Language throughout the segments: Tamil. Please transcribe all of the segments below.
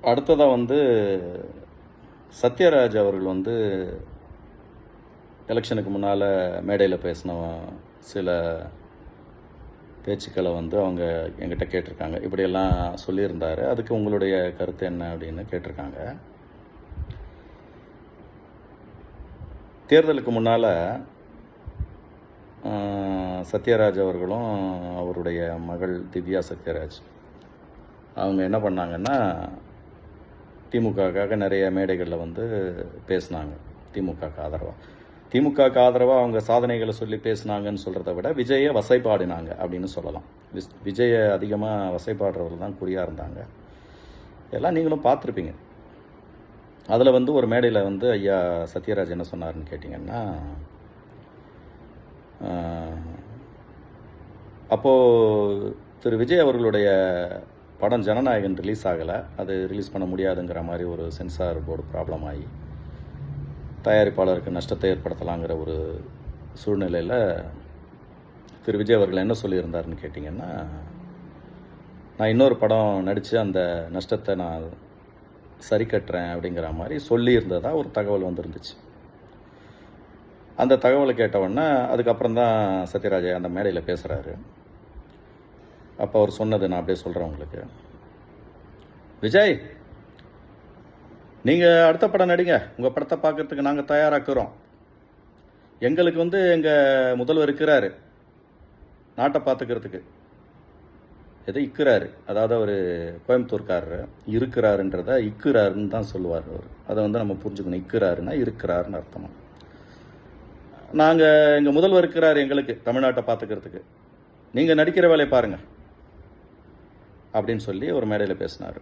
அடுத்ததாக சத்யராஜ் அவர்கள் எலெக்ஷனுக்கு முன்னால் மேடையில் பேசின சில பேச்சுக்களை அவங்க என்கிட்ட கேட்டிருக்காங்க. இப்படியெல்லாம் சொல்லியிருந்தார், அதுக்கு உங்களுடைய கருத்து என்ன அப்படின்னு கேட்டிருக்காங்க. தேர்தலுக்கு முன்னால் சத்யராஜ் அவர்களும் அவருடைய மகள் திவ்யா சத்யராஜ் அவங்க என்ன பண்ணாங்கன்னா, திமுகவுக்காக நிறைய மேடைகளில் பேசினாங்க. திமுகவுக்கு ஆதரவாக அவங்க சாதனைகளை சொல்லி பேசினாங்கன்னு சொல்கிறத விட விஜயை வசைப்பாடினாங்க அப்படின்னு சொல்லலாம். விஜயை அதிகமாக வசைப்பாடுறவர்கள் தான் குறியாக இருந்தாங்க. எல்லாம் நீங்களும் பார்த்துருப்பீங்க. அதில் ஒரு மேடையில் ஐயா சத்யராஜ் என்ன சொன்னார்னு கேட்டிங்கன்னா, அப்போது திரு விஜய் அவர்களுடைய படம் ஜனநாயகன் ரிலீஸ் ஆகலை, அது ரிலீஸ் பண்ண முடியாதுங்கிற மாதிரி ஒரு சென்சார் போர்டு ப்ராப்ளம் ஆகி தயாரிப்பாளருக்கு நஷ்டத்தை ஏற்படுத்தலாங்கிற ஒரு சூழ்நிலையில் திரு விஜய் அவர்கள் என்ன சொல்லியிருந்தாருன்னு கேட்டிங்கன்னா, நான் இன்னொரு படம் நடித்து அந்த நஷ்டத்தை நான் சரி கட்டுறேன் அப்படிங்கிற மாதிரி சொல்லியிருந்ததாக ஒரு தகவல் வந்துருந்துச்சு. அந்த தகவலை கேட்டவுடனே அதுக்கப்புறம் தான் சத்யராஜ் அந்த மேடையில் பேசுகிறாரு. அப்போ அவர் சொன்னது நான் அப்படியே சொல்கிறேன் உங்களுக்கு. விஜய், நீங்கள் அடுத்த படம் நடிங்க, உங்கள் படத்தை பார்க்குறதுக்கு நாங்கள் தயாராக்குறோம். எங்களுக்கு எங்கள் முதல்வர் இருக்கிறாரு நாட்டை பார்த்துக்கிறதுக்கு. எதை இக்குறாரு, அதாவது அவர் கோயம்புத்தூர்காரர், இருக்கிறாருன்றதை இக்குறாருன்னு தான் சொல்லுவார் அவர். அதை நம்ம புரிஞ்சுக்கணும். இக்குறாருன்னா இருக்கிறாருன்னு அர்த்தமா. நாங்கள் எங்கள் முதல்வர் இருக்கிறார் எங்களுக்கு தமிழ்நாட்டை பார்த்துக்கிறதுக்கு, நீங்கள் நடிக்கிற வேலையை பாருங்கள் அப்படின்னு சொல்லி ஒரு மேடையில் பேசினார்.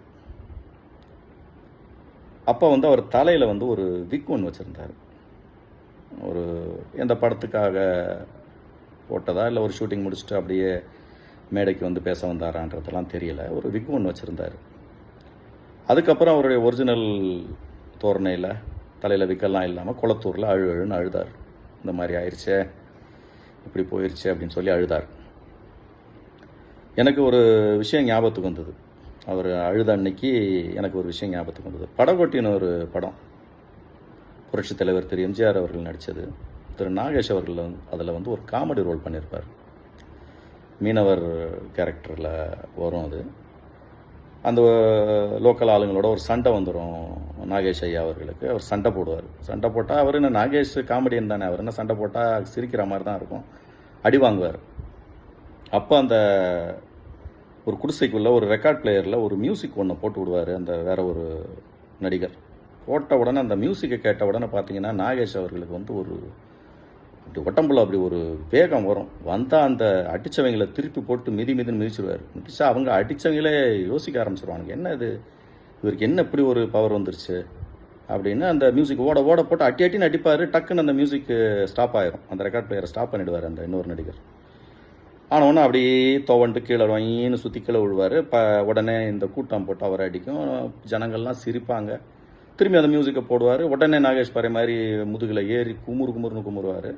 அப்போ அவர் தலையில் ஒரு விக் ஒன்று வச்சுருந்தார். ஒரு எந்த படத்துக்காக போட்டதா இல்லை ஒரு ஷூட்டிங் முடிச்சுட்டு அப்படியே மேடைக்கு பேச வந்தாரான்றதெல்லாம் தெரியல. ஒரு விக் ஒன்று வச்சுருந்தார். அதுக்கப்புறம் அவருடைய ஒரிஜினல் தோரணையில் தலையில் விக்கெல்லாம் இல்லாமல் குளத்தூரில் அழுன்னு அழுதார். இந்த மாதிரி ஆயிடுச்சே, இப்படி போயிடுச்சு அப்படின்னு சொல்லி அழுதார். எனக்கு ஒரு விஷயம் ஞாபகத்துக்கு வந்தது. அவர் அழுத அன்னைக்கு எனக்கு ஒரு விஷயம் ஞாபகத்துக்கு வந்தது. படகோட்டின்னு ஒரு படம், புரட்சித் தலைவர் திரு எம்ஜிஆர் அவர்கள் நடித்தது. திரு நாகேஷ் அவர்கள் அதில் ஒரு காமெடி ரோல் பண்ணியிருப்பார். மீனவர் கேரக்டரில் வரும் அது. அந்த லோக்கல் ஆளுங்களோட ஒரு சண்டை வந்துடும் நாகேஷ் ஐயா அவர்களுக்கு. அவர் சண்டை போடுவார். சண்டை போட்டால் அவர் என்ன, நாகேஷ் காமெடியன் தானே, அவர் என்ன சண்டை போட்டால் சிரிக்கிற மாதிரி தான் இருக்கும், அடி வாங்குவார். அப்போ அந்த ஒரு குடிசைக்குள்ளே ஒரு ரெக்கார்ட் பிளேயரில் ஒரு மியூசிக் ஒன்று போட்டு விடுவார் அந்த வேற ஒரு நடிகர். போட்ட உடனே அந்த மியூசிக்கை கேட்ட உடனே பார்த்தீங்கன்னா நாகேஷ் அவர்களுக்கு ஒரு அப்படி உடம்புல அப்படி ஒரு வேகம் வரும். வந்தால் அந்த அடித்தவங்களை திருப்பி போட்டு மிதின்னு மிதிச்சிடுவார். மிதிச்சா அவங்க அடித்தவங்களே யோசிக்க ஆரம்பிச்சிடுவானுங்க, என்ன இது, இவருக்கு என்ன இப்படி ஒரு பவர் வந்துருச்சு அப்படின்னு. அந்த மியூசிக் ஓட ஓட போட்டு அட்டின்னு அடிப்பார். டக்குன்னு அந்த மியூசிக் ஸ்டாப் ஆயிரும். அந்த ரெக்கார்ட் பிளேயரை ஸ்டாப் பண்ணிவிடுவார் அந்த இன்னொரு நடிகர். ஆனவுடனே அப்படியே துவண்டு கீழே வாங்கின்னு சுற்றி கீழே விழுவார். உடனே இந்த கூட்டம் போட்டு அவரை அடிக்கும். ஜனங்கள்லாம் சிரிப்பாங்க. திரும்பி அந்த மியூசிக்கை போடுவார். உடனே நாகேஷ் பாறை மாதிரி முதுகில் ஏறி குமுறுன்னு குமுறுவார்.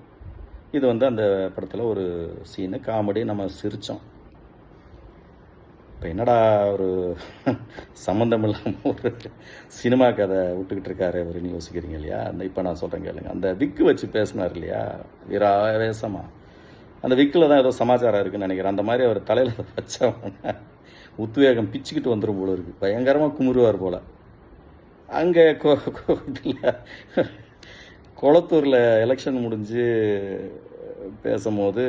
இது அந்த படத்தில் ஒரு சீனு, காமெடி. நம்ம சிரித்தோம். இப்போ என்னடா ஒரு சம்மந்தம் இல்லாமல் ஒரு சினிமா கதை விட்டுக்கிட்டு இருக்காரு அவருன்னு யோசிக்கிறீங்க இல்லையா? அந்த இப்போ நான் சொல்கிறேன் கேளுங்க. அந்த விக்கு வச்சு பேசினார் இல்லையா வீராவேசமாக, அந்த விக்கில் தான் ஏதோ சமாச்சாரம் இருக்குதுன்னு நினைக்கிறேன். அந்த மாதிரி அவர் தலையில் வச்சவன உத்வேகம் பிச்சுக்கிட்டு வந்துடும் போல இருக்குது. பயங்கரமாக குமுறுவார் போல். அங்கே குளத்தூரில் எலெக்ஷன் முடிஞ்சு பேசும்போது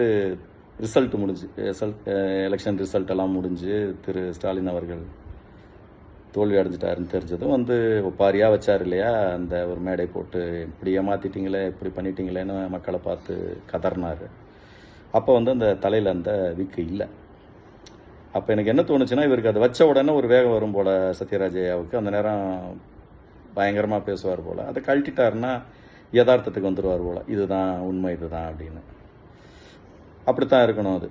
எலெக்ஷன் ரிசல்ட்டெல்லாம் முடிஞ்சு திரு ஸ்டாலின் அவர்கள் தோல்வி அடைஞ்சிட்டாருன்னு தெரிஞ்சதும் ஒப்பாரியாக வச்சார் இல்லையா, அந்த ஒரு மேடை போட்டு இப்படி ஏமாற்றிட்டீங்களே, இப்படி பண்ணிட்டீங்களேன்னு மக்களை பார்த்து கதறினார். அப்போ அந்த தலையில் அந்த விக்கு இல்லை. அப்போ எனக்கு என்ன தோணுச்சுன்னா, இவருக்கு அதை வச்ச உடனே ஒரு வேகம் வரும் போல் சத்யராஜ் ஐயாவுக்கு. அந்த நேரம் பயங்கரமாக பேசுவார் போல். அதை கழட்டிட்டாருன்னா யதார்த்தத்துக்கு வந்துடுவார் போல். இதுதான் உண்மை, இதுதான் அப்படின்னு. அப்படித்தான் இருக்கணும் அது.